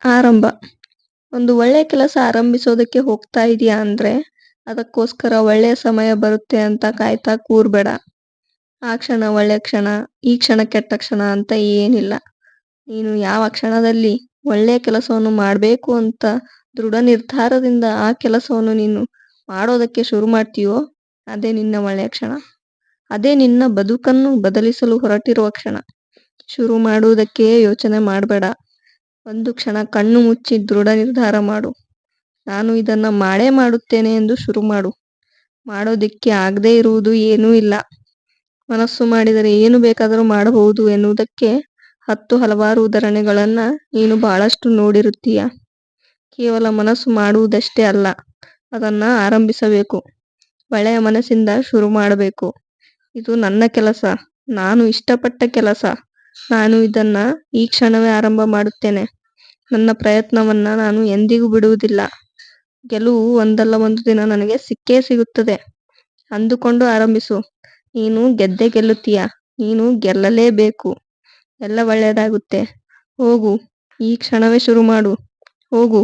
ಆರಂಭ. ಒಂದು ಒಳ್ಳೆ ಕೆಲಸ ಆರಂಭಿಸೋದಕ್ಕೆ ಹೋಗ್ತಾ ಇದೀಯಾ ಅಂದ್ರೆ ಅದಕ್ಕೋಸ್ಕರ ಒಳ್ಳೆಯ ಸಮಯ ಬರುತ್ತೆ ಅಂತ ಕಾಯ್ತಾ ಕೂರ್ಬೇಡ. ಆ ಕ್ಷಣ ಒಳ್ಳೆ ಕ್ಷಣ, ಈ ಕ್ಷಣ ಕೆಟ್ಟ ಕ್ಷಣ ಅಂತ ಏನಿಲ್ಲ. ನೀನು ಯಾವ ಕ್ಷಣದಲ್ಲಿ ಒಳ್ಳೆಯ ಕೆಲಸವನ್ನು ಮಾಡಬೇಕು ಅಂತ ದೃಢ ನಿರ್ಧಾರದಿಂದ ಆ ಕೆಲಸವನ್ನು ನೀನು ಮಾಡೋದಕ್ಕೆ ಶುರು ಮಾಡ್ತೀಯೋ ಅದೇ ನಿನ್ನ ಒಳ್ಳೆಯ ಕ್ಷಣ. ಅದೇ ನಿನ್ನ ಬದುಕನ್ನು ಬದಲಿಸಲು ಹೊರಟಿರುವ ಕ್ಷಣ. ಶುರು ಮಾಡುವುದಕ್ಕೆ ಯೋಚನೆ ಮಾಡಬೇಡ. ಒಂದು ಕ್ಷಣ ಕಣ್ಣು ಮುಚ್ಚಿ ದೃಢ ನಿರ್ಧಾರ ಮಾಡು. ನಾನು ಇದನ್ನ ಮಾಡೇ ಮಾಡುತ್ತೇನೆ ಎಂದು ಶುರು ಮಾಡು. ಮಾಡೋದಿಕ್ಕೆ ಆಗದೇ ಇರುವುದು ಏನೂ ಇಲ್ಲ. ಮನಸ್ಸು ಮಾಡಿದರೆ ಏನು ಬೇಕಾದರೂ ಮಾಡಬಹುದು ಎನ್ನುವುದಕ್ಕೆ ಹಲವಾರು ಉದಾಹರಣೆಗಳನ್ನ ನೀನು ಬಹಳಷ್ಟು ನೋಡಿರುತ್ತೀಯ. ಕೇವಲ ಮನಸ್ಸು ಮಾಡುವುದಷ್ಟೇ ಅಲ್ಲ, ಅದನ್ನ ಆರಂಭಿಸಬೇಕು. ಒಳ್ಳೆಯ ಮನಸ್ಸಿಂದ ಶುರು ಮಾಡಬೇಕು. ಇದು ನನ್ನ ಕೆಲಸ, ನಾನು ಇಷ್ಟಪಟ್ಟ ಕೆಲಸ, ನಾನು ಇದನ್ನ ಈ ಕ್ಷಣವೇ ಆರಂಭ ಮಾಡುತ್ತೇನೆ, ನನ್ನ ಪ್ರಯತ್ನವನ್ನ ನಾನು ಎಂದಿಗೂ ಬಿಡುವುದಿಲ್ಲ, ಗೆಲುವು ಒಂದಲ್ಲ ಒಂದು ದಿನ ನನಗೆ ಸಿಕ್ಕೇ ಸಿಗುತ್ತದೆ ಅಂದುಕೊಂಡು ಆರಂಭಿಸು. ನೀನು ಗೆದ್ದೇ ಗೆಲ್ಲುತ್ತೀಯ. ನೀನು ಗೆಲ್ಲಲೇಬೇಕು. ಎಲ್ಲ ಒಳ್ಳೆಯದಾಗುತ್ತೆ. ಹೋಗು, ಈ ಕ್ಷಣವೇ ಶುರು ಮಾಡು. ಹೋಗು.